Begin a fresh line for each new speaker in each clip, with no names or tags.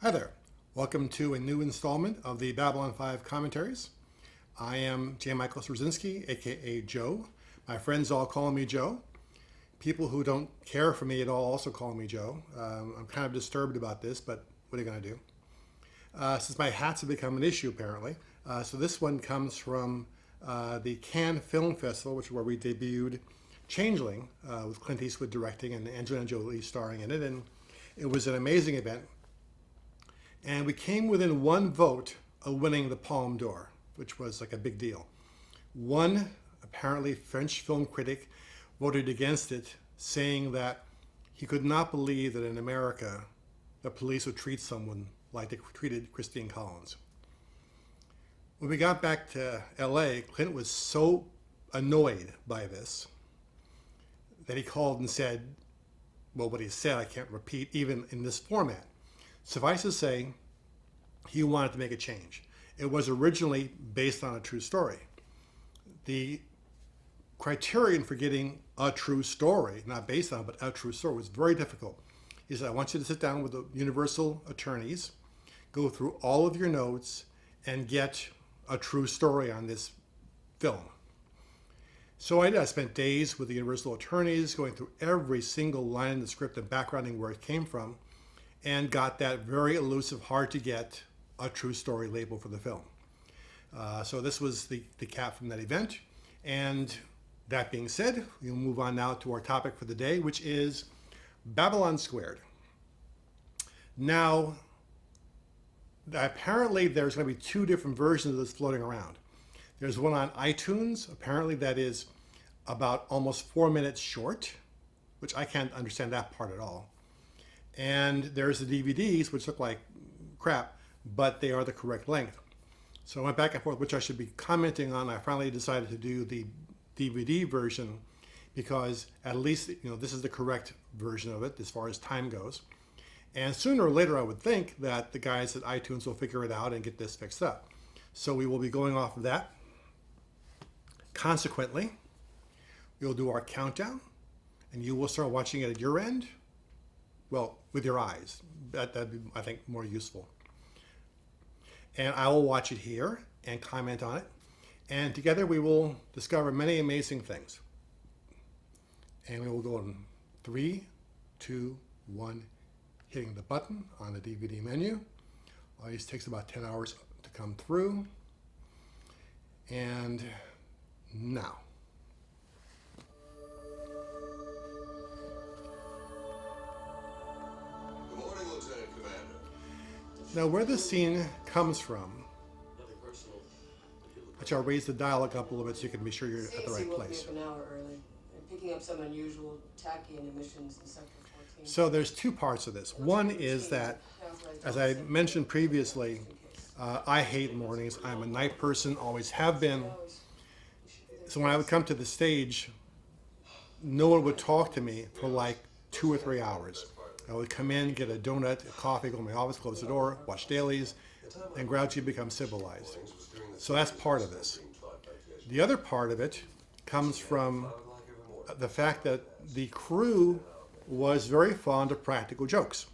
Hi there. Welcome to a new installment of the Babylon 5 commentaries. I am J. Michael Straczynski, aka Joe. My friends all call me Joe. People who don't care for me at all also call me Joe. I'm kind of disturbed about this, but what are you going to do? Since my hats have become an issue, apparently. So this one comes from the Cannes Film Festival, which is where we debuted Changeling, with Clint Eastwood directing and Angelina Jolie starring in it. And it was an amazing event. And we came within one vote of winning the Palme d'Or, which was like a big deal. One, apparently French film critic, voted against it, saying that he could not believe that in America the police would treat someone like they treated Christine Collins. When we got back to LA, Clint was so annoyed by this that he called and said, well, what he said I can't repeat even in this format. Suffice to say, he wanted to make a change. It was originally based on a true story. The criterion for getting a true story, not based on, but a true story, was very difficult. He said, I want you to sit down with the Universal attorneys, go through all of your notes, and get a true story on this film. So I did. I spent days with the Universal attorneys, going through every single line in the script and backgrounding where it came from, and got that very elusive, hard to get, a true story label for the film. So this was the cap from that event. And that being said, we'll move on now to our topic for the day, which is Babylon Squared. Now, apparently there's going to be two different versions of this floating around. There's one on iTunes, apparently that is about almost 4 minutes short, which I can't understand that part at all. And there's the DVDs, which look like crap, but they are the correct length. So I went back and forth, which I should be commenting on. I finally decided to do the DVD version because at least, this is the correct version of it as far as time goes. And sooner or later, I would think that the guys at iTunes will figure it out and get this fixed up. So we will be going off of that. Consequently, we'll do our countdown, and you will start watching it at your end. Well, with your eyes. That'd be, I think, more useful. And I will watch it here and comment on it. And together we will discover many amazing things. And we will go in 3, 2, 1, hitting the button on the DVD menu. Always takes about 10 hours to come through. And now. Now, where this scene comes from, which I'll raise the dialogue up a little bit so you can be sure you're at the right place.
An hour early and picking up some unusual tachyon emissions in Sector 14.
So there's two parts of this. One is that, as I mentioned previously, I hate mornings. I'm a night person, always have been. So when I would come to the stage, no one would talk to me for like 2 or 3 hours. I would come in, get a donut, a coffee, go to my office, close the door, watch dailies, and gradually become civilized. So that's part of this. The other part of it comes from the fact that the crew was very fond of practical jokes.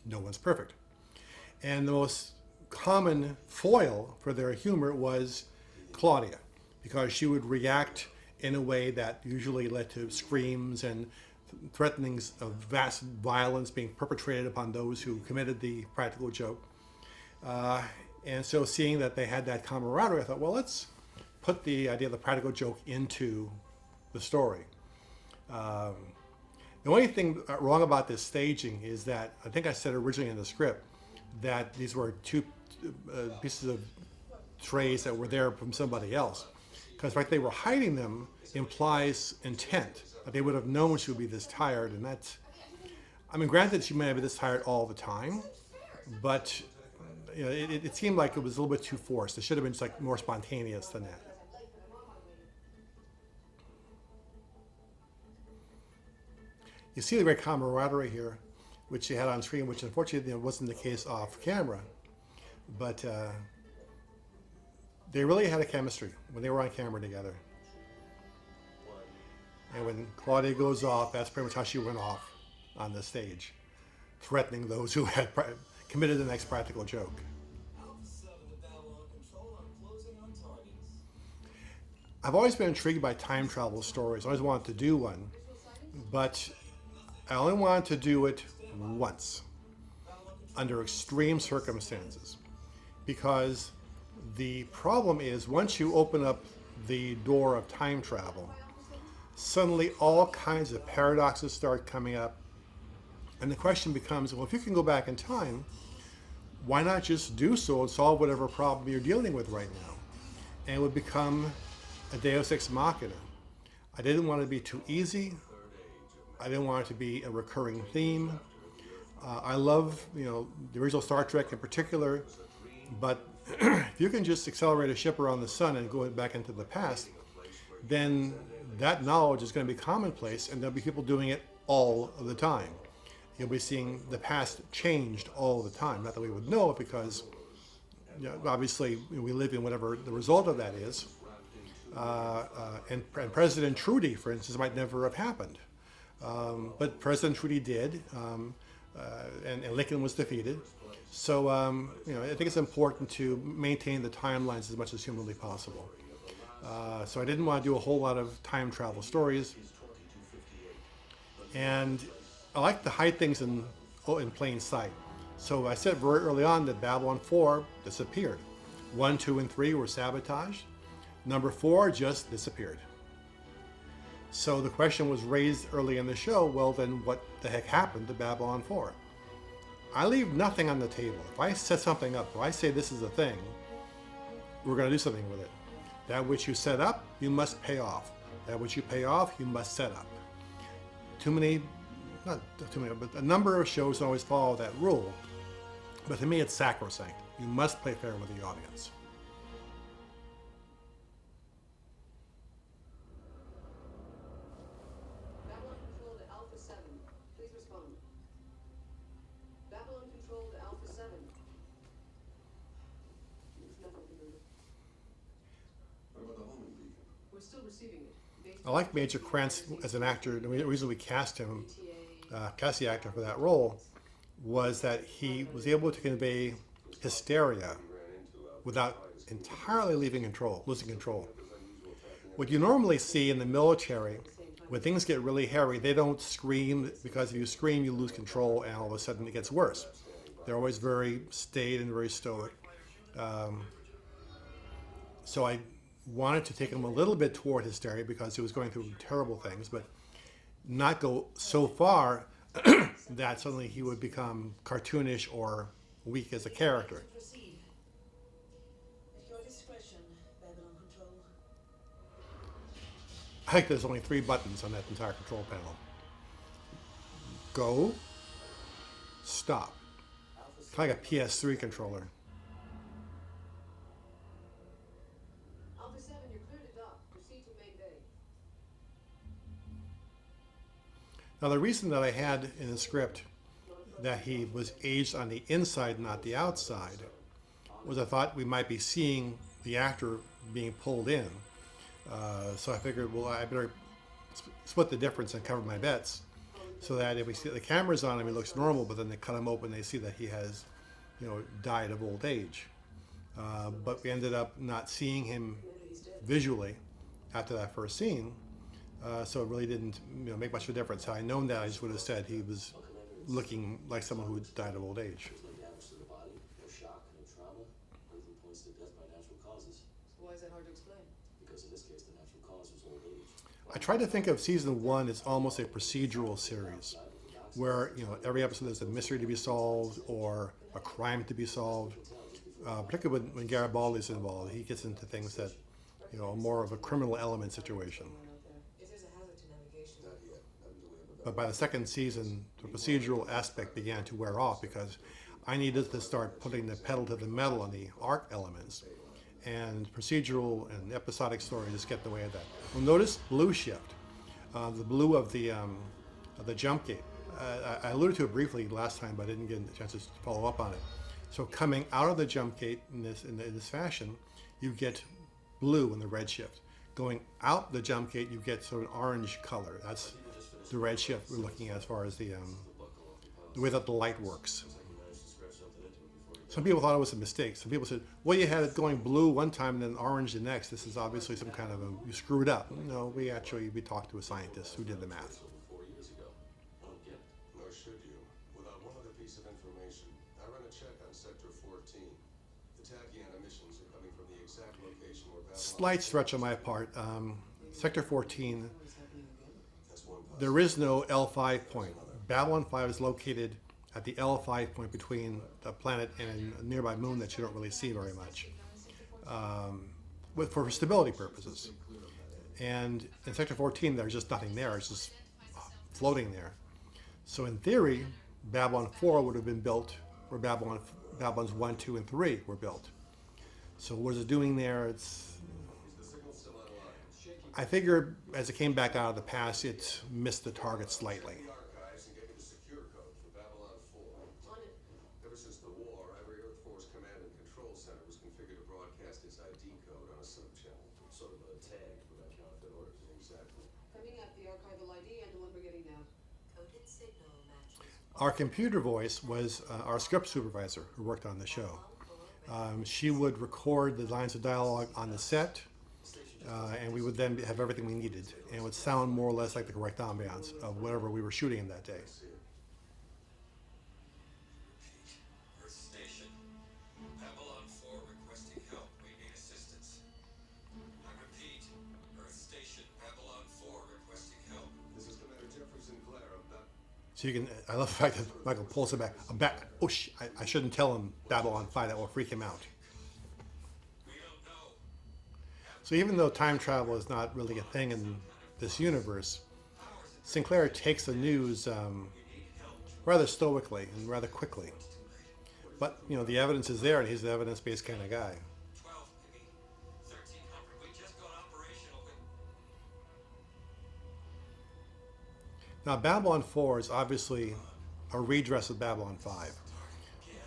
No one's perfect. And the most common foil for their humor was Claudia, because she would react in a way that usually led to screams and threatenings of vast violence being perpetrated upon those who committed the practical joke. And so seeing that they had that camaraderie, I thought, well, let's put the idea of the practical joke into the story. The only thing wrong about this staging is that, I think I said originally in the script, that these were two pieces of trays that were there from somebody else. Because the fact they were hiding them implies intent. They would have known she would be this tired, and that's, granted she may have been this tired all the time, but it seemed like it was a little bit too forced. It should have been just like more spontaneous than that. You see the great camaraderie here, which she had on screen, which unfortunately wasn't the case off camera, but they really had a chemistry when they were on camera together. And when Claudia goes off, that's pretty much how she went off on the stage, threatening those who had committed the next practical joke.
Alpha 7 to Babylon Control. I'm closing on targets.
I've always been intrigued by time travel stories. I always wanted to do one, but I only wanted to do it once under extreme circumstances, because the problem is once you open up the door of time travel, suddenly all kinds of paradoxes start coming up, and the question becomes, well, if you can go back in time, why not just do so and solve whatever problem you're dealing with right now? And it would become a Deus Ex Machina. I didn't want it to be too easy. I didn't want it to be a recurring theme. I love, the original Star Trek in particular, but if you can just accelerate a ship around the sun and go back into the past, then that knowledge is going to be commonplace, and there'll be people doing it all of the time. You'll be seeing the past changed all the time. Not that we would know it, because obviously we live in whatever the result of that is. And President Trudy, for instance, might never have happened. But President Trudy did, and Lincoln was defeated. So, I think it's important to maintain the timelines as much as humanly possible. So I didn't want to do a whole lot of time travel stories. And I like to hide things in plain sight. So I said very early on that Babylon 4 disappeared. 1, 2, and 3 were sabotaged. Number 4 just disappeared. So the question was raised early in the show, well then what the heck happened to Babylon 4? I leave nothing on the table. If I set something up, if I say this is a thing, we're going to do something with it. That which you set up, you must pay off. That which you pay off, you must set up. Not too many, but a number of shows always follow that rule. But to me, it's sacrosanct. You must play fair with the audience.
Babylon Control to Alpha 7. Please respond. Babylon Control to Alpha 7. There's nothing to do.
What about the homing beacon?
We're still receiving it. Based
I like Major Krantz as an actor. The reason we cast him, cast the actor for that role, was that he was able to convey hysteria without entirely losing control. What you normally see in the military, when things get really hairy, they don't scream, because if you scream, you lose control, and all of a sudden it gets worse. They're always very staid and very stoic. So I wanted to take him a little bit toward hysteria because he was going through terrible things, but not go so far that suddenly he would become cartoonish or weak as a character.
Proceed. At your discretion, Babylon Control.
I think there's only 3 buttons on that entire control panel. Go, stop. Kind of like a PS3 controller.
Alpha 7, you're clear to dock. Proceed to main bay.
Now, the reason that I had in the script that he was aged on the inside, not the outside, was I thought we might be seeing the actor being pulled in. So I figured, well, I better split the difference and cover my bets, so that if we see the cameras on him, he looks normal, but then they cut him open, they see that he has, died of old age. But we ended up not seeing him visually after that first scene. So it really didn't make much of a difference. Had I known that, I just would have said he was looking like someone who died of old age.
No damage to the body, no shock, no trauma. Everything points to death by natural causes.
So why is that hard to explain?
Because in this case, the natural cause was old age.
I try to think of season 1 as almost a procedural series, where every episode there's a mystery to be solved or a crime to be solved. Particularly when Garibaldi's involved, he gets into things that more of a criminal element situation.
If there's a hazard to navigation.
Not yet.
But by the second season, the procedural aspect began to wear off, because I needed to start putting the pedal to the metal on the arc elements. And procedural and episodic stories just get in the way of that. Well, notice blue shift, the blue of the jump gate. I alluded to it briefly last time, but I didn't get a chance to follow up on it. So coming out of the jump gate in this fashion, you get blue in the red shift. Going out the jump gate, you get sort of an orange color. That's the red shift we're looking at as far as the way that the light works. Some people thought it was a mistake. Some people said, well, you had it going blue one time and then orange the next. This is obviously some kind of you screwed up. No, we talked to a scientist who did the math.
Over 4 years ago. I don't get it.
Nor should you. Without one other piece of information, I ran a check on Sector 14. The tachyon emissions are coming from the exact location where Babylon...
Slight stretch on my part. Sector 14,
What is happening again?
That's one
there is no L5 point. Babylon 5 is located at the L5 point between the planet and a nearby moon that you don't really see very much, for stability purposes. And in Sector 14, there's just nothing there. It's just floating there. So in theory, Babylon 4 would have been built where Babylon's 1, 2, and 3 were built. So what is it doing there? I figure as it came back out of the pass, it missed the target slightly.
archives and gave me the secure code for Babylon 4.
On it.
Ever since the war, every Earth Force command and control center was configured to broadcast its ID code on a subchannel.
Sort of a tag for that counterfeit order.
Exactly.
Coming up, the archival ID and the one we're getting now.
Coded signal matches.
Our computer voice was our script supervisor who worked on the show. She would record the lines of dialogue on the set, and we would then have everything we needed, and it would sound more or less like the correct ambiance of whatever we were shooting in that day.
Earth Station. Babylon 4 requesting help. We need assistance. I repeat, Earth Station. Babylon 4 requesting help.
This is Commander Jeffrey Sinclair of
So you can, I love the fact that Michael pulls it back. Oh, I shouldn't tell him Babylon 5, that will freak him out.
We don't know.
So even though time travel is not really a thing in this universe, Sinclair takes the news rather stoically and rather quickly. But, you know, the evidence is there, and he's the evidence-based kind of guy.
12, maybe 1300. We just got operational.
Now, Babylon 4 is obviously a redress of Babylon 5.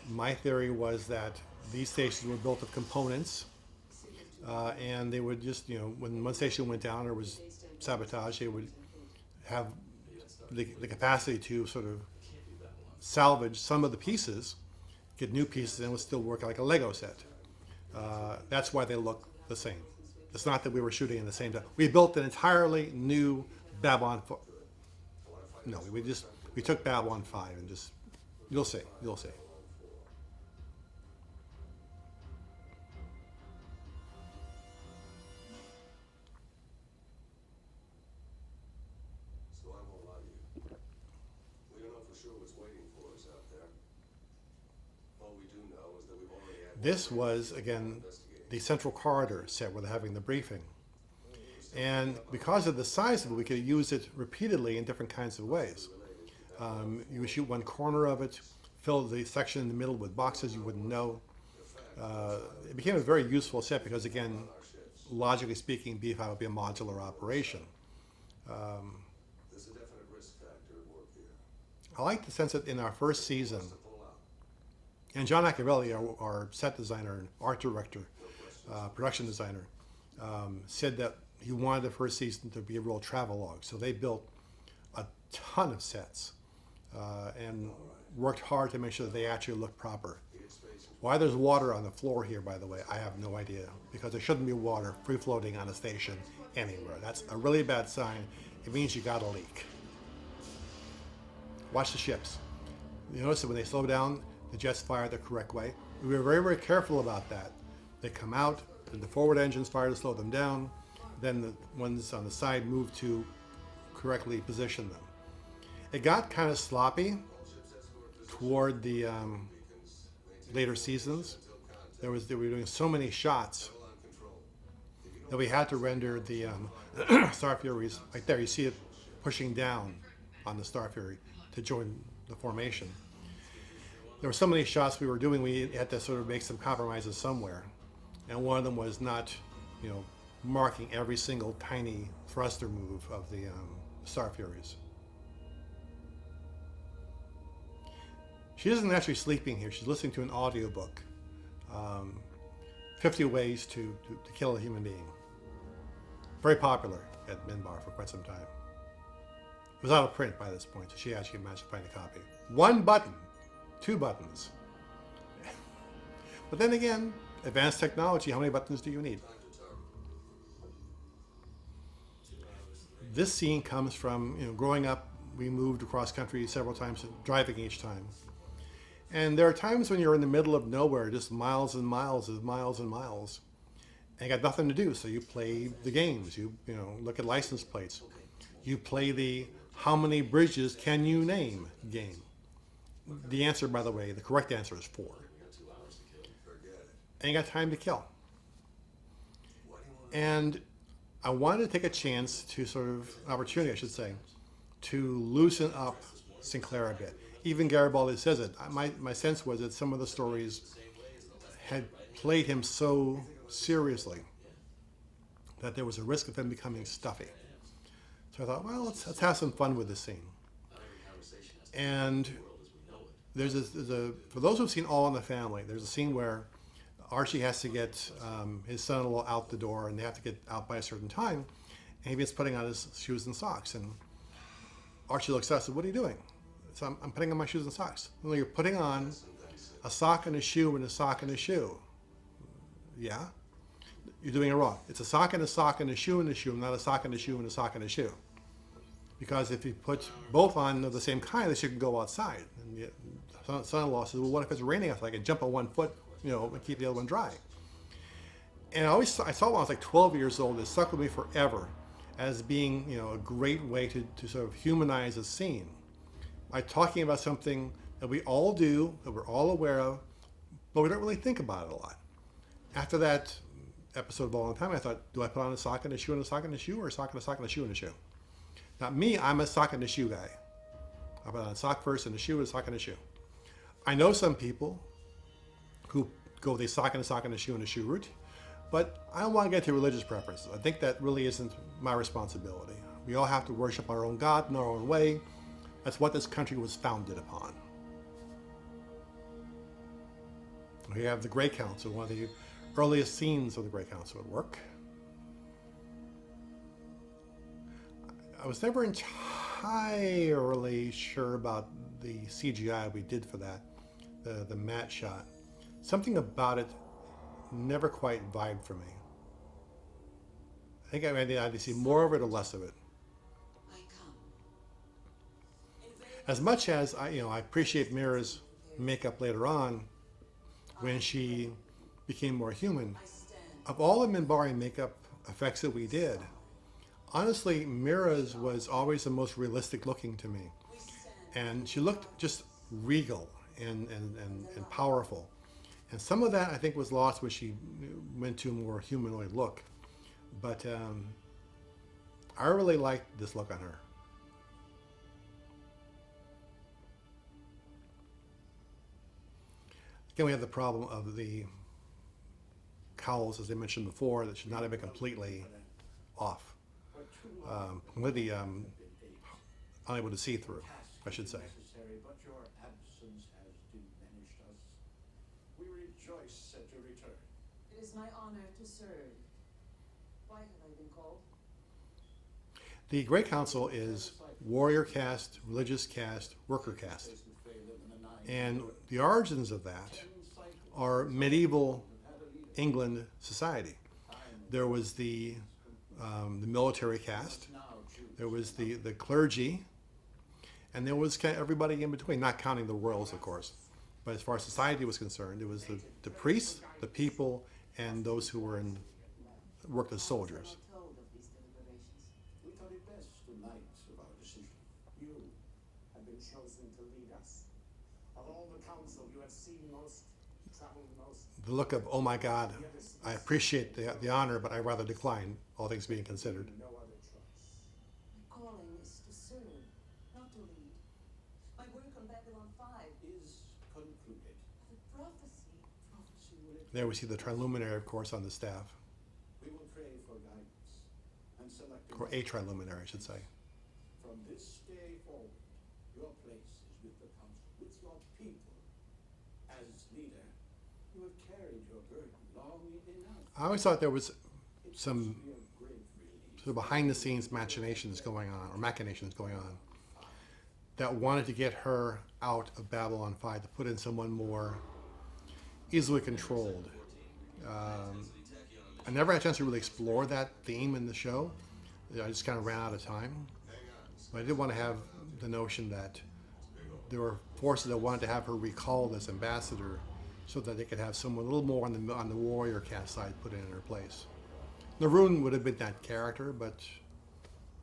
My theory was that these stations were built of components, and they would just, you know, when one station went down or was sabotage, they would have the capacity to sort of salvage some of the pieces, get new pieces, and it would still work like a Lego set. That's why they look the same. It's not that we were shooting in the same time. We built an entirely new Babylon 4. No, we took Babylon 5 and just, you'll see.
So I won't lie to you. We don't know for sure what's waiting for us out there. All we do know is that we've already had...
This was, again, the central corridor set where they're having the briefing. And because of the size of it, we could use it repeatedly in different kinds of ways. You would shoot one corner of it, fill the section in the middle with boxes you wouldn't know. It became a very useful set because, again, logically speaking, B5 would be a modular operation.
There's a definite risk factor at work here.
I like the sense that in our first season, and John Accarelli, our set designer and art director, production designer, said that he wanted the first season to be a real travelogue. So they built a ton of sets and worked hard to make sure that they actually look proper. Why there's water on the floor here, by the way, I have no idea, because there shouldn't be water free floating on a station anywhere. That's a really bad sign. It means you got a leak. Watch the ships. You notice that when they slow down, the jets fire the correct way. We were very, very careful about that. They come out, then the forward engines fire to slow them down, then the ones on the side move to correctly position them. It got kind of sloppy toward the later seasons. They were doing so many shots that we had to render the Star Furies, right there, you see it pushing down on the Star Fury to join the formation. There were so many shots we were doing, we had to sort of make some compromises somewhere. And one of them was not, you know, marking every single tiny thruster move of the Star Furies. She isn't actually sleeping here. She's listening to an audiobook. 50 Ways to Kill a Human Being. Very popular at Minbar for quite some time. It was out of print by this point, so she actually managed to find a copy. One button, 2 buttons. But then again, advanced technology, how many buttons do you need?
Time to target.
This scene comes from, growing up, we moved across country several times, driving each time. And there are times when you're in the middle of nowhere, just miles and miles and miles and miles, and you got nothing to do. So you play the games. You look at license plates. You play the how many bridges can you name game. The answer, by the way, the correct answer is 4.
Forget it.
And you got time to kill.
Why do you want
And I wanted to take a chance to opportunity, I should say, to loosen up Sinclair a bit. Even Garibaldi says it. My sense was that some of the stories had played him so seriously that there was a risk of him becoming stuffy. So I thought, well, let's have some fun with this scene. And there's for those who've seen All in the Family, there's a scene where Archie has to get his son-in-law out the door, and they have to get out by a certain time, and he begins putting on his shoes and socks. And Archie looks at us and says, "What are you doing?" So I'm putting on my shoes and socks. Well, you're putting on a sock and a shoe and a sock and a shoe. Yeah? You're doing it wrong. It's a sock and a sock and a shoe, not a sock and a shoe and a sock and a shoe. Because if you put both on of the same kind, then you can go outside. And the son-in-law says, "Well, what if it's raining outside? I can jump on one foot, and keep the other one dry." And I saw it when I was like 12 years old. It stuck with me forever as being, a great way to sort of humanize a scene by talking about something that we all do, that we're all aware of, but we don't really think about it a lot. After that episode of All in the Time, I thought, do I put on a sock and a shoe and a sock and a shoe, or a sock and a sock and a shoe and a shoe? Not me, I'm a sock and a shoe guy. I put on a sock first and a shoe and a sock and a shoe. I know some people who go with a sock and a sock and a shoe route, but I don't want to get to religious preferences. I think that really isn't my responsibility. We all have to worship our own God in our own way. That's what this country was founded upon. We have the Grey Council, one of the earliest scenes of the Grey Council at work. I was never entirely sure about the CGI we did for that, the matte shot. Something about it never quite vibed for me. I think I had to see more of it or less of it.
I come.
As much as I appreciate Mira's makeup later on, when she became more human. Of all the Minbari makeup effects that we did, honestly, Mira's was always the most realistic looking to me. And she looked just regal and powerful. And some of that I think was lost when she went to a more humanoid look. But I really liked this look on her. Again, we have the problem of the cowls, as I mentioned before, that should not have been completely off. Completely unable to see through, I should say.
But your absence has diminished us. We rejoice at your return.
It is my honor to serve. Why have I been called?
The Grey Council is warrior caste, religious caste, worker caste. And the origins of that are medieval England society. There was the military caste, there was the clergy, and there was kind of everybody in between, not counting the royals, of course. But as far as society was concerned, it was the priests, the people, and those who were worked as soldiers.
Told of these deliberations.
We thought it best tonight of our decision.
You have been chosen to lead us. Of all the council, you have seen most, traveled most.
The look of, oh my God, I appreciate the honor, but I'd rather decline, all things being considered.
No other choice.
My calling is to serve, not to lead. My work on Babylon 5
Is concluded.
the prophecy.
Prophecy will it.
There we see the triluminary, of course, on the staff,
We will pray for guidance and select
or a triluminary, I should say.
From this day forward, your place is with the council, with your people. As leader, you have carried your burden long enough.
I always thought there was
It
some
must be a great relief.
sort of behind the scenes machinations going on that wanted to get her out of Babylon 5, to put in someone more easily controlled. I never had a chance to really explore that theme in the show. I just kind of ran out of time. But I did want to have the notion that there were forces that wanted to have her recalled as ambassador so that they could have someone a little more on the warrior cast side put in her place. Naroon would have been that character, but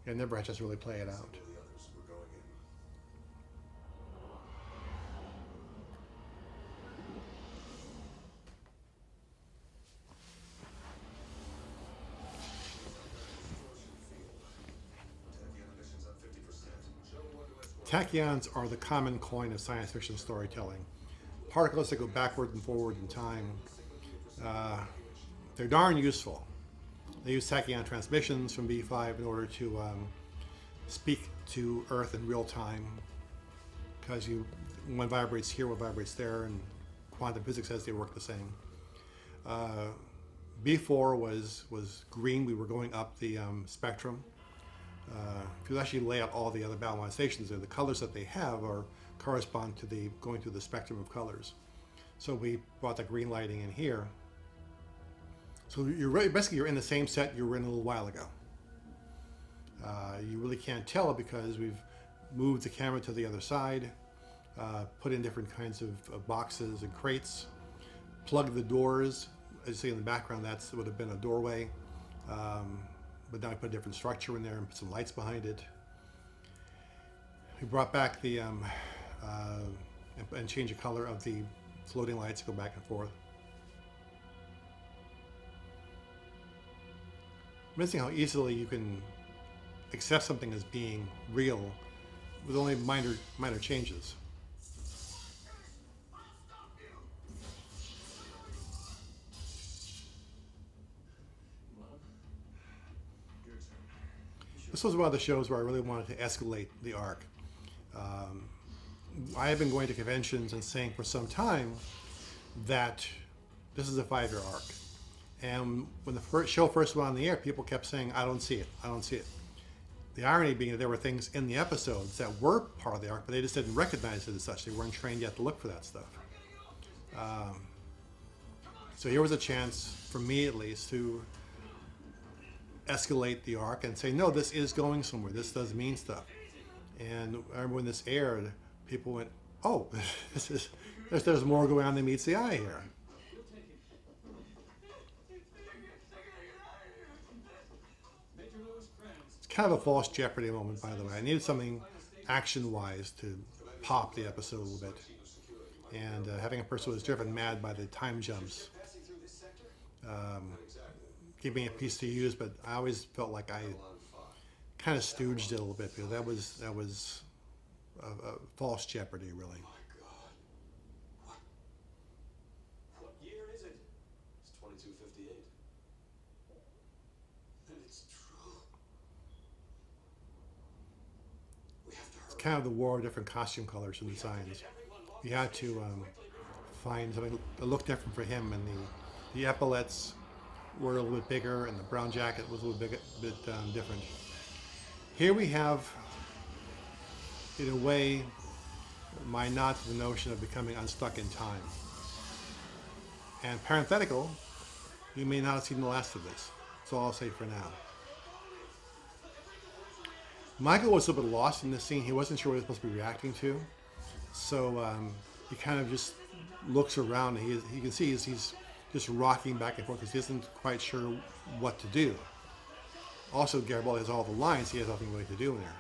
I never had a chance to really play it out.
The others were going in. Tachyon emissions up 50%. Joe, what do escort?
Tachyons are the common coin of science fiction storytelling. Particles that go backward and forward in time. They're darn useful. They use tachyon transmissions from B5 in order to speak to Earth in real time, because one vibrates here, one vibrates there, and quantum physics says they work the same. B4 was green. We were going up the spectrum. If you actually lay out all the other Babylon stations there, the colors that they have correspond to going through the spectrum of colors. So we brought the green lighting in here. So basically you're in the same set you were in a little while ago. You really can't tell because we've moved the camera to the other side, put in different kinds of boxes and crates, plugged the doors. As you see in the background, that would have been a doorway. But now I put a different structure in there and put some lights behind it. We brought back the and changed the color of the floating lights to go back and forth. Amazing how easily you can accept something as being real with only minor changes. This was one of the shows where I really wanted to escalate the arc. I have been going to conventions and saying for some time that this is a 5-year arc. And when the show first went on the air, people kept saying, I don't see it, I don't see it. The irony being that there were things in the episodes that were part of the arc, but they just didn't recognize it as such. They weren't trained yet to look for that stuff. So here was a chance, for me at least, to escalate the arc and say, no, this is going somewhere. This does mean stuff. And I remember when this aired, people went, oh, there's more going on than meets the eye here. It's kind of a false Jeopardy moment, by the way. I needed something action-wise to pop the episode a little bit. And having a person who was driven mad by the time jumps gave me a piece to use, but I always felt like I kind of stooged it a little bit, because that was a false Jeopardy, really.
What year is it? It's 2258. And it's true. We have to hurry.
It's kind of the war of different costume colors and designs. You had to find something that looked different for him, and the epaulets were a little bit bigger, and the brown jacket was a little bit different. Here we have, in a way, my nod to the notion of becoming unstuck in time. And parenthetical, you may not have seen the last of this. That's all I'll say for now. Michael was a little bit lost in this scene. He wasn't sure what he was supposed to be reacting to. So he kind of just looks around, and you can see he's just rocking back and forth because he isn't quite sure what to do. Also, Garibaldi has all the lines. He has nothing really to do in there.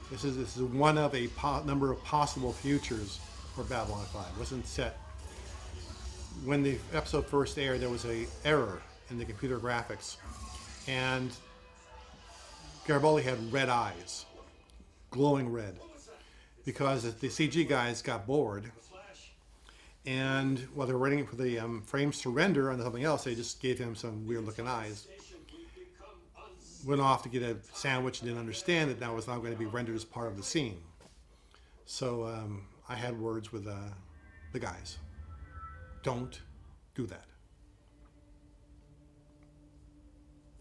This is one of a number of possible futures for Babylon 5. It wasn't set. When the episode first aired, there was an error in the computer graphics, and Garibaldi had red eyes, glowing red, because the CG guys got bored. And while they were waiting for the frames to render on something else, they just gave him some weird-looking eyes. Went off to get a sandwich and didn't understand that that was not going to be rendered as part of the scene. So I had words with the guys. Don't do that.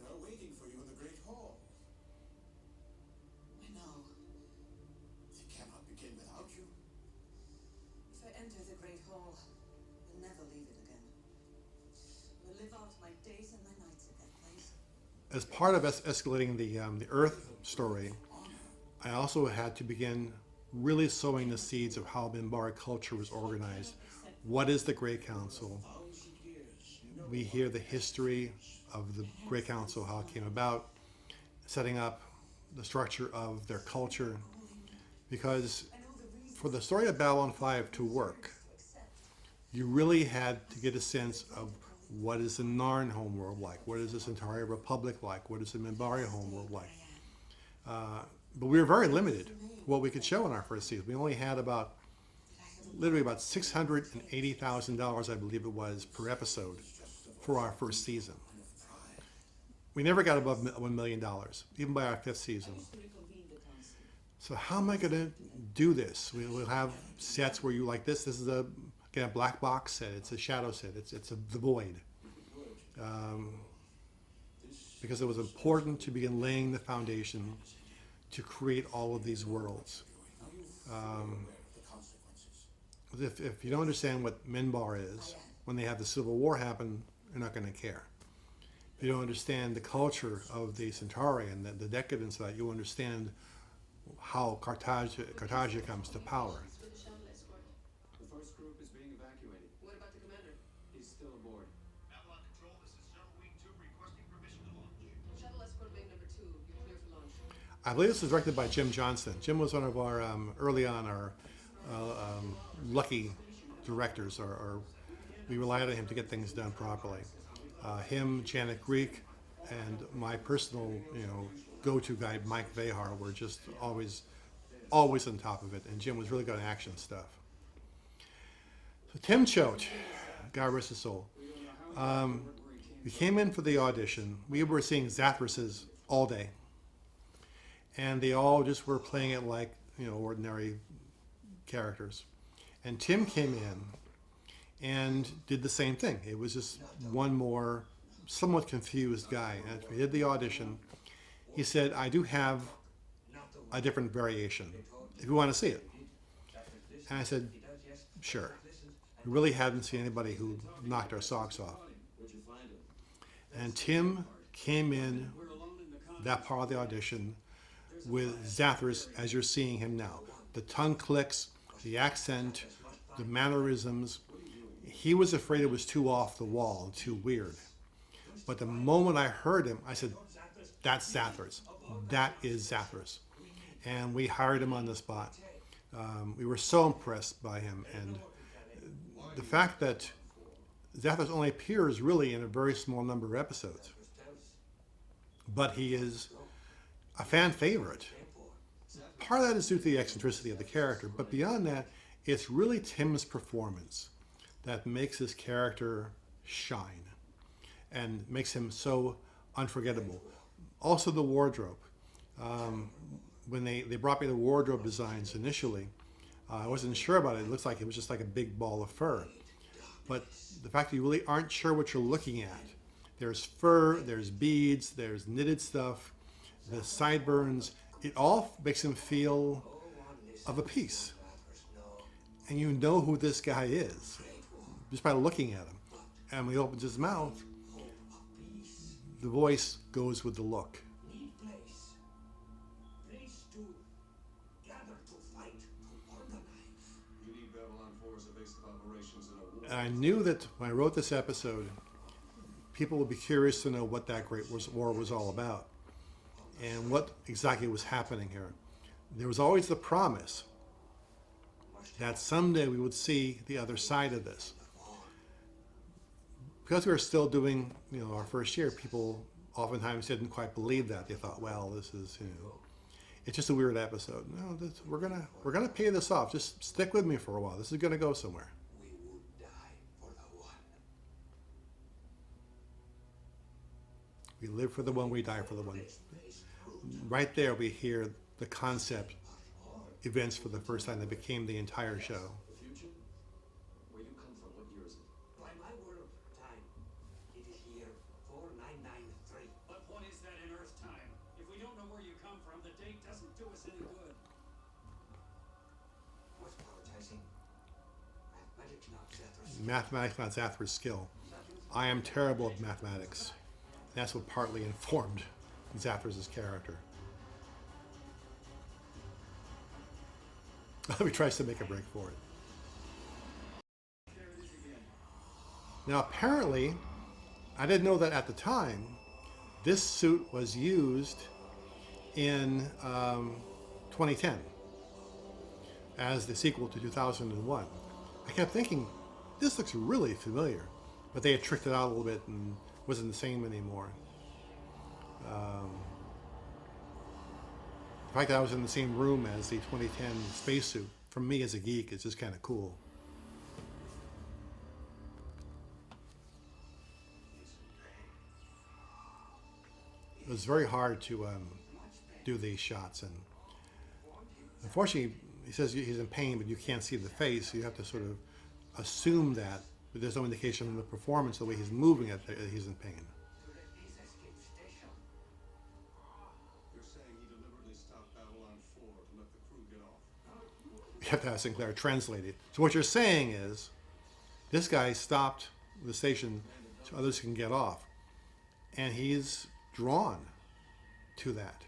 They're waiting for you in the Great Hall.
I know.
They cannot begin without you.
If I enter the Great Hall, all, we'll never leave it again. We'll live out my days and my nights at that place.
As part of escalating the Earth story, I also had to begin really sowing the seeds of how Minbari culture was organized. What is the Grey Council? We hear the history of the Grey Council, how it came about, setting up the structure of their culture. Because for the story of Babylon 5 to work, you really had to get a sense of what is the Narn homeworld like, what is the Centauri Republic like, what is the Minbari homeworld like. But we were very limited what we could show in our first season. We only had literally about $680,000, I believe it was, per episode for our first season. We never got above $1 million, even by our fifth season. So how am I going to do this? We'll have sets where you like this. This is a black box set. It's a shadow set. It's the void. Because it was important to begin laying the foundation to create all of these worlds. If you don't understand what Minbar is, when they have the Civil War happen, you're not going to care. If you don't understand the culture of the Centauri and the decadence of that, you'll understand how Cartagia comes to power.
With the shuttle escort.
The first group is being evacuated.
What about the commander?
He's still aboard.
Babylon Control, this is Shuttle Wing 2 requesting permission to launch.
Shuttle escort wing number 2, you're clear for launch.
I believe this was directed by Jim Johnston. Jim was one of our early on our lucky directors, or we relied on him to get things done properly. Him, Janet Greek, and my personal, go-to guy, Mike Vehar, were just always on top of it. And Jim was really good at action stuff. So Tim Choate, God rest his soul. We came in for the audition. We were seeing Zathras all day. And they all just were playing it like, ordinary characters. And Tim came in and did the same thing. It was just one more somewhat confused guy. And as we did the audition, he said, I do have a different variation, if you want to see it. And I said, sure. We really hadn't seen anybody who knocked our socks off. And Tim came in that part of the audition with Zathras as you're seeing him now. The tongue clicks, the accent, the mannerisms. He was afraid it was too off the wall and too weird. But the moment I heard him, I said, that's Zathras. That is Zathras. And we hired him on the spot. We were so impressed by him. And the fact that Zathras only appears really in a very small number of episodes. But he is a fan favorite. Part of that is due to the eccentricity of the character, but beyond that, it's really Tim's performance that makes his character shine and makes him so unforgettable. Also the wardrobe. When they brought me the wardrobe designs initially, I wasn't sure about it. It looks like it was just like a big ball of fur. But the fact that you really aren't sure what you're looking at. There's fur, there's beads, there's knitted stuff, the sideburns, it all makes him feel of a piece. And you know who this guy is just by looking at him. And when he opens his mouth, the voice goes with the look.
You need Babylon 4 as a base of operations in a war.
And I knew that when I wrote this episode, people would be curious to know what that Great War was all about and what exactly was happening here. There was always the promise that someday we would see the other side of this. Because we were still doing, our first year, people oftentimes didn't quite believe that. They thought, well, this is, it's just a weird episode. No, we're gonna pay this off. Just stick with me for a while. This is gonna go somewhere.
We would die for the one.
We live for the one, we die for the one. Right there, we hear the concept events for the first time that became the entire show.
The future? Where you come from, what year is it?
By my word of time, it is year 4993.
But what is that in Earth time? If we don't know where you come from, the date doesn't do us any good.
What's apologizing? Mathematics
Mathematics not Zathras' skill. I am terrible at mathematics. That's what partly informed Zathras' character. He tries to make a break for it. Now, apparently, I didn't know that at the time, this suit was used in 2010 as the sequel to 2001. I kept thinking, this looks really familiar, but they had tricked it out a little bit and wasn't the same anymore. The fact that I was in the same room as the 2010 spacesuit, for me as a geek, is just kind of cool. It was very hard to do these shots, and unfortunately, he says he's in pain, but you can't see the face. So you have to sort of assume that, but there's no indication in the performance, the way he's moving it, that he's in pain.
You're saying he deliberately stopped Babylon 4 to let the crew get off?
You have to have Sinclair translate it. So what you're saying is, this guy stopped the station so others can get off, and he's drawn to that.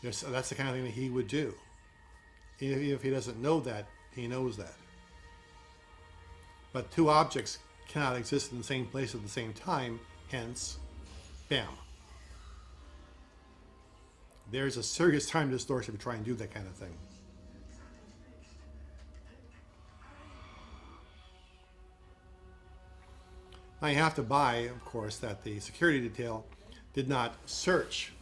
That's the kind of thing that he would do. Even if he doesn't know that, he knows that. But two objects cannot exist in the same place at the same time, hence, bam. There's a serious time distortion to try and do that kind of thing. Now you have to buy, of course, that the security detail did not search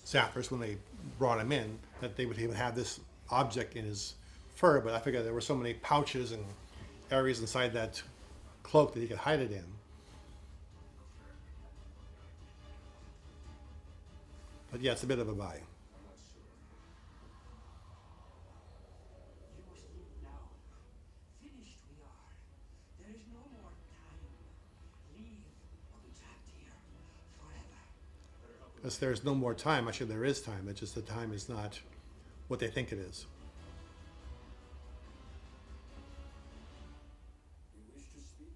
Zathras when they brought him in, that he would have this object in his fur, but I figured there were so many pouches and areas inside that cloak that he could hide it in. But yeah, it's a bit of a buy.
You must leave now. Finished we are. There is no more time. Leave or be trapped here forever.
Because there's no more time. Actually, there is time. It's just the time is not what they think it is.
You wish to speak to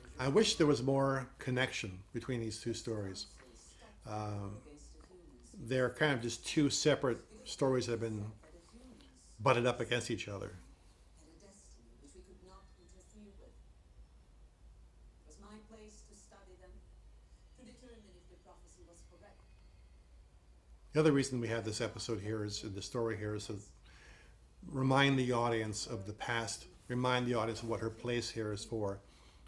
me?
I wish there was more connection between these two stories. They're kind of just two separate stories that have been butted up against each other.
And a destiny which we could not interfere with. It was my place to study them, to determine if the prophecy was correct.
The other reason we have this episode here is, the story here, is to remind the audience of the past, remind the audience of what her place here is for.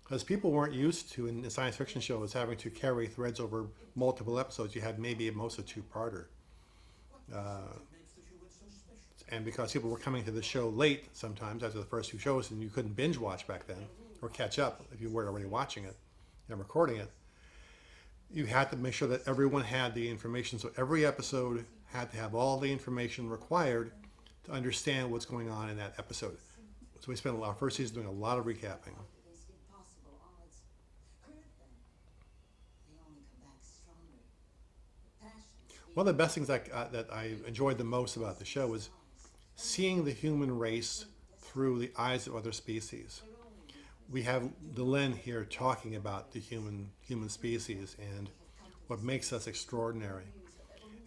Because people weren't used to, in science fiction shows, having to carry threads over multiple episodes. You had maybe at most a two-parter. And because people were coming to the show late sometimes after the first few shows, and you couldn't binge watch back then, or catch up if you weren't already watching it and recording it, you had to make sure that everyone had the information. So every episode had to have all the information required to understand what's going on in that episode. So we spent our first season doing a lot of recapping.
Against impossible odds. Kurt then. They only come back stronger. The passion.
One of the best things that I enjoyed the most about the show was seeing the human race through the eyes of other species. We have Delenn here talking about the human species and what makes us extraordinary.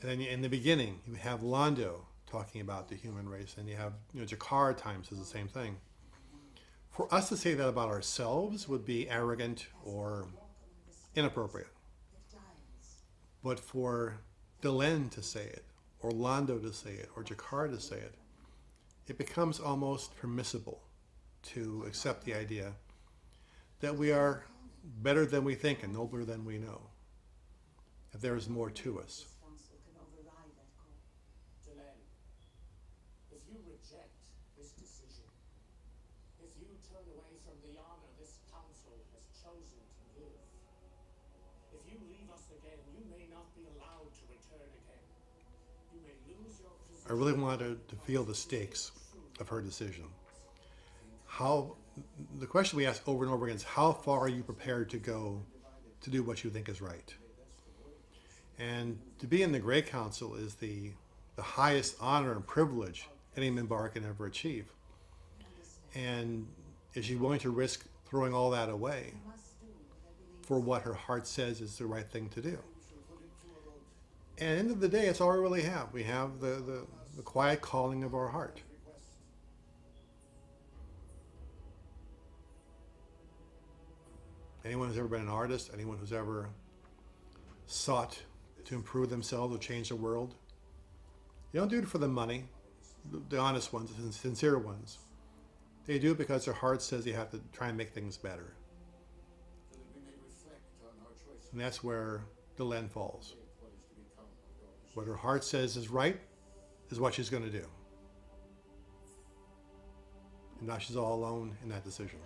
And then in the beginning, you have Londo talking about the human race, and you have G'Kar at times says the same thing. For us to say that about ourselves would be arrogant or inappropriate. But for Delenn to say it, or Londo to say it, or G'Kar to say it, it becomes almost permissible to accept the idea that we are better than we think and nobler than we know. That there is more to us.
Council can override that call.
Delenn, if you reject this decision, if you turn away from the honor this council has chosen to give, if you leave us again, you may not be allowed to return again. You may lose your position.
I really wanted to feel the stakes of her decision. The question we ask over and over again is, how far are you prepared to go to do what you think is right? And to be in the Grey Council is the highest honor and privilege any Minbar can ever achieve. And is she willing to risk throwing all that away
Must do what I believe
for what her heart says is the right thing to do? And at the end of the day, it's all we really have. We have the quiet calling of our heart. Anyone who's ever been an artist, anyone who's ever sought to improve themselves or change the world, they don't do it for the money, the honest ones, the sincere ones. They do it because their heart says they have to try and make things better.
So that we may reflect on our choices.
And that's where the lens falls.
What is to become of daughters.
What her heart says is right is what she's going to do. And now she's all alone in that decision.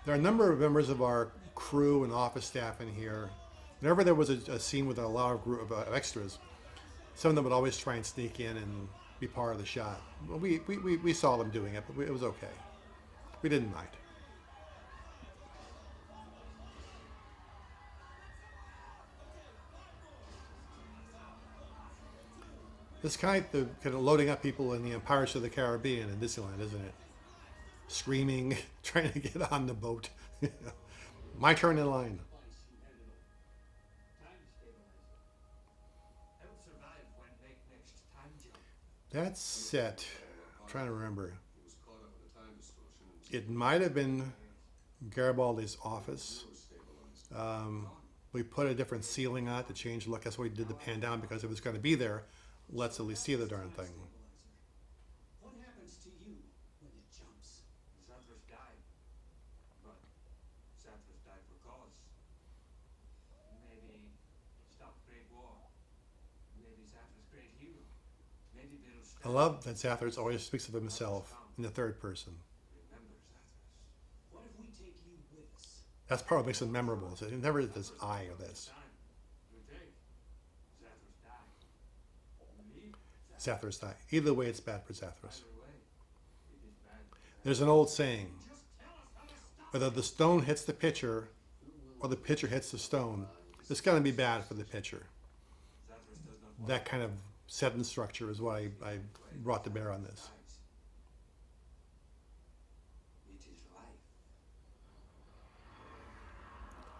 There are a number of members of our crew and office staff in here. Whenever there was a scene with a lot of group of extras, some of them would always try and sneak in and be part of the shot. Well, we saw them doing it, but it was okay. We didn't mind. It's kind of loading up people in the Pirates of the Caribbean in Disneyland, isn't it? Screaming, trying to get on the boat. My turn in line.
Time stabilizer. Help survive when make next time jump.
That set, I'm trying to remember.
He was caught up in a time distortion and
It might have been Garibaldi's office.
stabilized.
We put a different ceiling on it to change the look. That's why we did the pan down, because if it's going to be there, let's at least see the darn thing.
What happens to you when it jumps? Zathras died. But Zathras died for cause. Maybe stop Great War. Maybe Zathras great hero. Maybe build
I love that Zathras always speaks of himself in the third person.
Remember Zathras. What if we take you with us?
That's part of what makes it memorable. Is it never is this I of this.
Time. You take. Zathras died. Leave.
Zathras die. Either way, it's bad for Zathras.
Either way, it is bad.
There's an old saying:
Just tell us how to stop.
whether the stone hits the pitcher or the pitcher hits the stone, it's going to be bad for the pitcher.
Zathras does not
That kind of sentence structure is what I brought to bear on this.
It is life.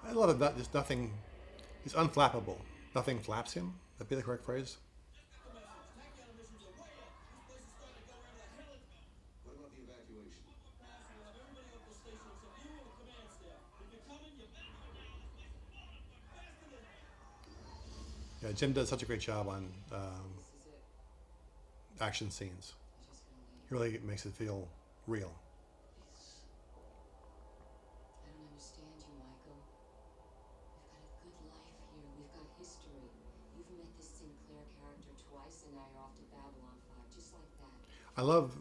I love it. There's nothing. He's unflappable. Nothing flaps him. That'd be the correct phrase.
What about the evacuation?
Yeah, Jim does such a great job on
this is it.
action scenes.
I'm just gonna leave.
He really makes it feel real.
I don't understand you, Michael. We've got a good life here. We've got history. You've met this Sinclair character twice, and now you're off to Babylon 5, just like that.
I love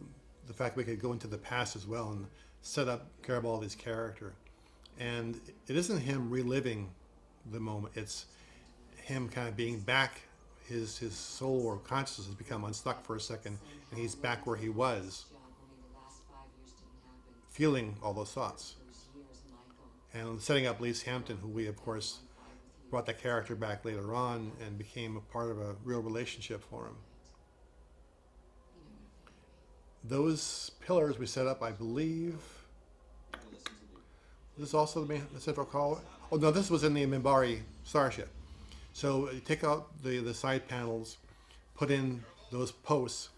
the fact we could go into the past as well and set up Garibaldi's character. And it isn't him reliving the moment. It's him kind of being back. His soul or consciousness has become unstuck for a second, and he's back where he was,
Job only the last 5 years didn't happen.
feeling all those thoughts.
Those years, Michael.
And setting up Lise Hampton, who we, of course, brought that character back later on and became a part of a real relationship for him.
You know what I mean.
Those pillars we set up, I believe. This is also the central call. Oh no, this was in the Minbari starship. So you take out the side panels, put in those posts.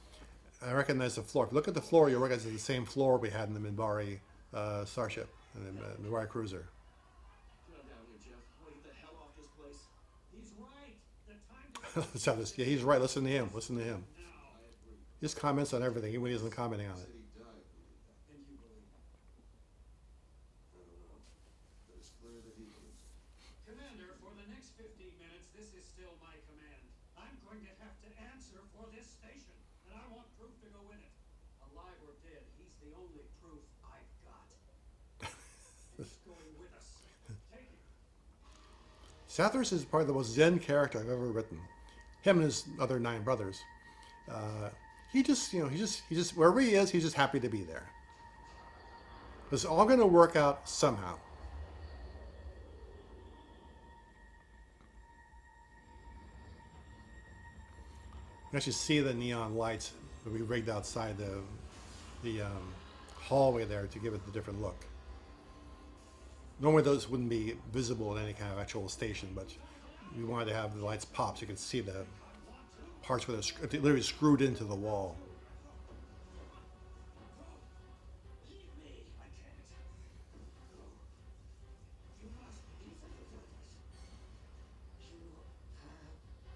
I recognize the floor. If you look at the floor, you'll recognize it's the same floor we had in the Minbari starship, and the Minbari cruiser.
Get down here, Jeff. Want to get the hell off this place? He's right. The time
So this- yeah, he's right. Listen to him. Listen to him.
now. I agree.
He just comments on everything, even when he isn't commenting on it.
Said he died.
And you believe him.
I don't know. But it's clear that he believes it.
Commander, for the next 15 minutes, this is still my command. I'm going to have to answer for this station, and I want proof to go with it. Alive or dead, he's the only proof I've got. And he's going with us. Take him.
Zathras is probably the most zen character I've ever written. Him and his other 9 brothers. He just, wherever he is, he's just happy to be there. It's all going to work out somehow. You actually see the neon lights that we rigged outside the hallway there to give it the different look. Normally those wouldn't be visible in any kind of actual station, but we wanted to have the lights pop so you could see the parts where they're literally screwed into the wall.
Leave me. I can't. You must be the Leviticus.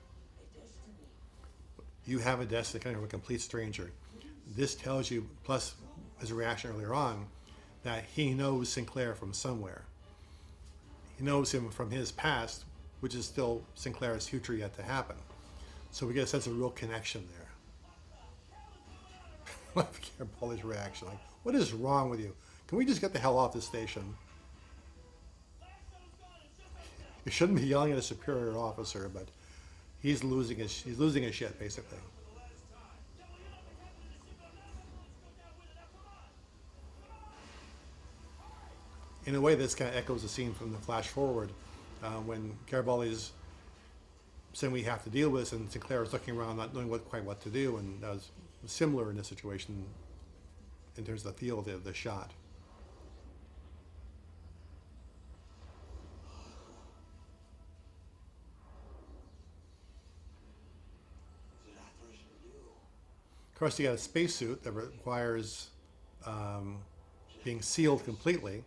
You have a destiny.
You have a destiny, kind of a complete stranger. This tells you, plus his reaction earlier on, that he knows Sinclair from somewhere. He knows him from his past, which is still Sinclair's future yet to happen. So we get a sense of real connection there. I love Garibaldi's reaction. Like, what is wrong with you? Can we just get the hell off this station? You shouldn't be yelling at a superior officer, but he's losing his shit, basically. In a way, this kind of echoes the scene from the flash forward when Garibaldi's saying we have to deal with this, and Sinclair is looking around not knowing quite what to do, and that was similar in this situation in terms of the feel of the shot.
Did I person you?
Of course, you got a spacesuit that requires being sealed completely,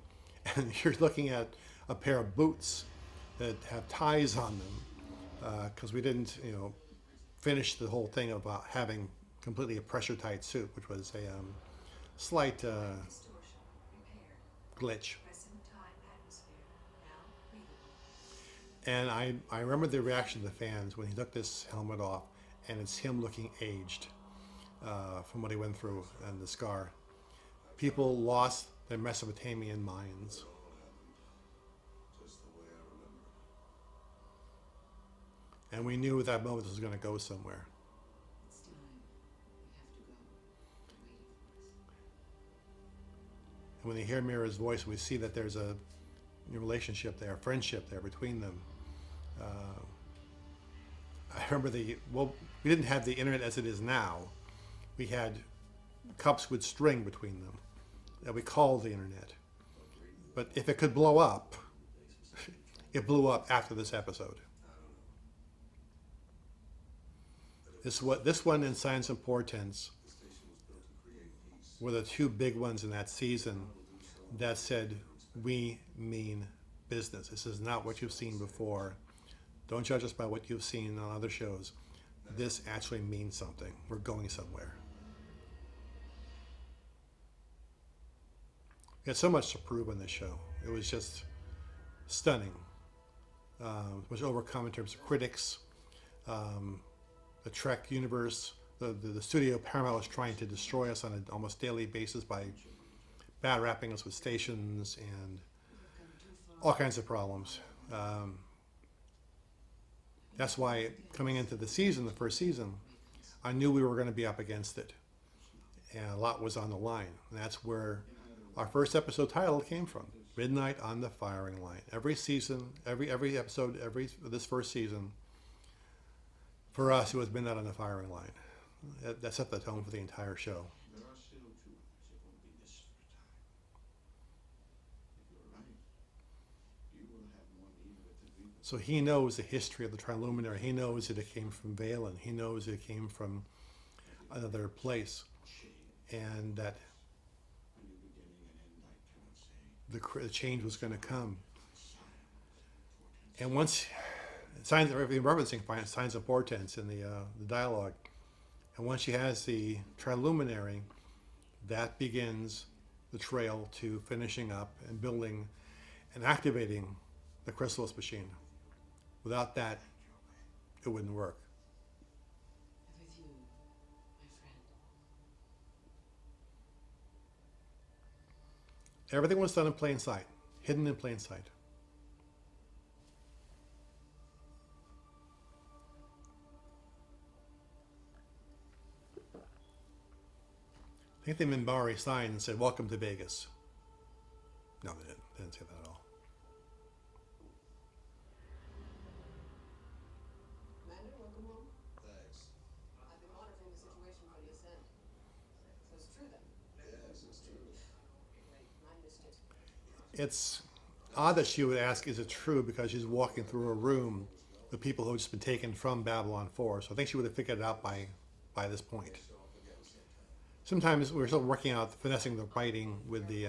and you're looking at a pair of boots that have ties on them because we didn't, finish the whole thing about having completely a pressure-tight suit, which was a slight glitch. And I remember the reaction of the fans when he took this helmet off, and it's him looking aged from what he went through and the scar. People lost their Mesopotamian minds.
Just the way I remember.
And we knew at that moment this was going to go somewhere.
It's time. We have to go. They're waiting for us.
And when they hear Mira's voice, we see that there's a relationship there, a friendship there between them. I remember we didn't have the internet as it is now. We had cups with string between them that we called the internet. But if it could blow up, it blew up after this episode. This one and Signs and Portents were the two big ones in that season that said, we mean business. This is not what you've seen before. Don't judge us by what you've seen on other shows. This actually means something. We're going somewhere. We had so much to prove on this show. It was just stunning. It was overcome in terms of critics. The Trek universe, the studio Paramount was trying to destroy us on an almost daily basis by bad wrapping us with stations and all kinds of problems. That's why coming into the first season, I knew we were going to be up against it. And a lot was on the line. And that's where our first episode title came from. Midnight on the Firing Line. Every season, every episode, this first season, for us, it was Midnight on the Firing Line. That set the tone for the entire show.
There are still two others that won't be this for time. If you're right, you will have more need with the people.
So he knows the history of the Triluminary. He knows that it came from Valen. He knows it came from another place. And that
A new beginning and end, I cannot say.
the change was going to come. And once signs, referencing Signs and Portents in the dialogue, and once she has the Triluminary, that begins the trail to finishing up and building and activating the Chrysalis machine. Without that, it wouldn't work.
I'm with you, my friend.
Everything was done in plain sight, hidden in plain sight. I think the Minbari signed and said, "Welcome to Vegas." No, they didn't. They didn't say that at all.
Commander, welcome home.
Thanks.
I've true then.
Yes, it's true.
Wait, I missed it.
It's odd that she would ask, is it true, because she's walking through a room with people who have just been taken from Babylon 4. So I think she would have figured it out by this point. Sometimes we're still working out finessing the writing with the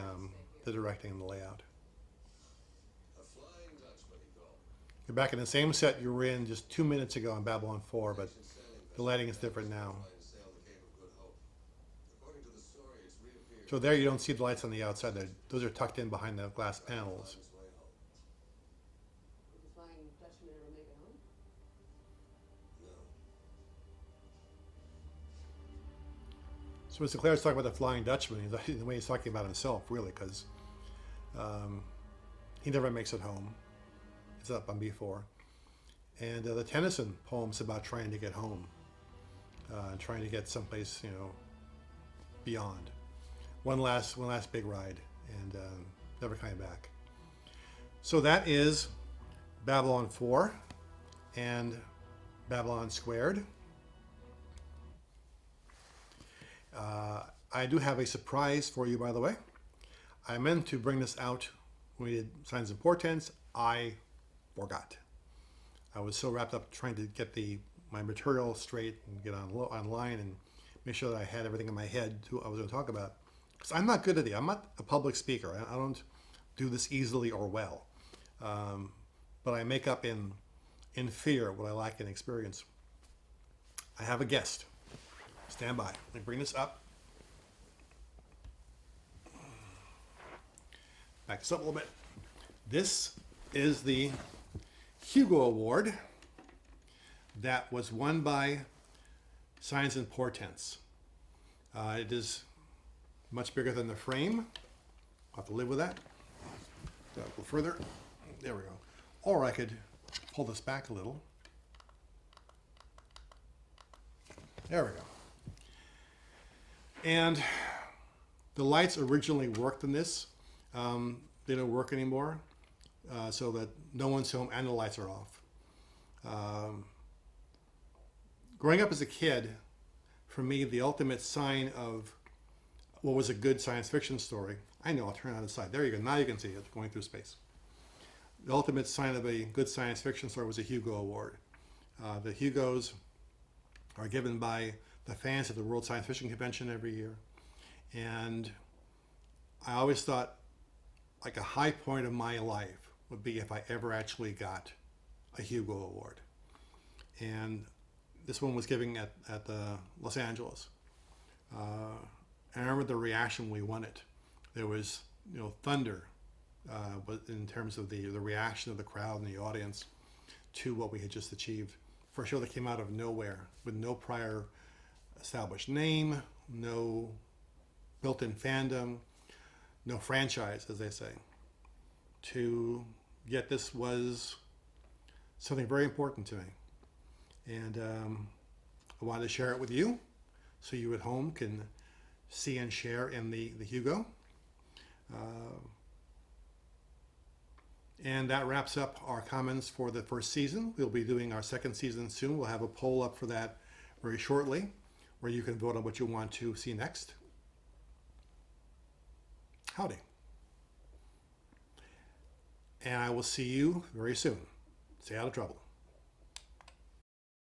directing and the layout.
A Flying Dutchman, he called it.
You're back in the same set you were in just 2 minutes ago in Babylon 4, but the lighting is different now.
Flying sailed the Cape of Good Hope. According to the story, it's reappeared
So there you don't see the lights on the outside. Those are tucked in behind the glass panels.
on its way home.
Did the Flying Dutchman ever make it home?
No.
So Mr. Claire's talking about the Flying Dutchman, the way he's talking about himself, really, because he never makes it home. It's up on B4. And the Tennyson poem's about trying to get home, trying to get someplace, beyond. One last big ride, and never coming back. So that is Babylon 4 and Babylon Squared. I do have a surprise for you, by the way. I meant to bring this out when we did Signs and Portents. I forgot. I was so wrapped up trying to get my material straight and get online and make sure that I had everything in my head to I was going to talk about. Because I'm not good at it. I'm not a public speaker. I don't do this easily or well. But I make up in fear what I lack in experience. I have a guest. Stand by. Let me bring this up. Back this up a little bit. This is the Hugo Award that was won by Signs and Portents. It is much bigger than the frame. I'll have to live with that. Go a little further. There we go. Or I could pull this back a little. There we go. And the lights originally worked in this. They don't work anymore, so that no one's home and the lights are off. Growing up as a kid, for me, the ultimate sign of what was a good science fiction story, I know, I'll turn it on the side. There you go. Now you can see it going through space. The ultimate sign of a good science fiction story was a Hugo Award. The Hugos are given by the fans at the World Science Fiction Convention every year. And I always thought like a high point of my life would be if I ever actually got a Hugo Award. And this one was given at Los Angeles. I remember the reaction when we won it. There was, thunder in terms of the reaction of the crowd and the audience to what we had just achieved for a show that came out of nowhere with no prior established name, no built-in fandom, no franchise, as they say. To yet this was something very important to me. And I wanted to share it with you so you at home can see and share in the Hugo. And that wraps up our comments for the first season. We'll be doing our second season soon. We'll have a poll up for that very shortly, where you can vote on what you want to see next. Howdy. And I will see you very soon. Stay out of trouble.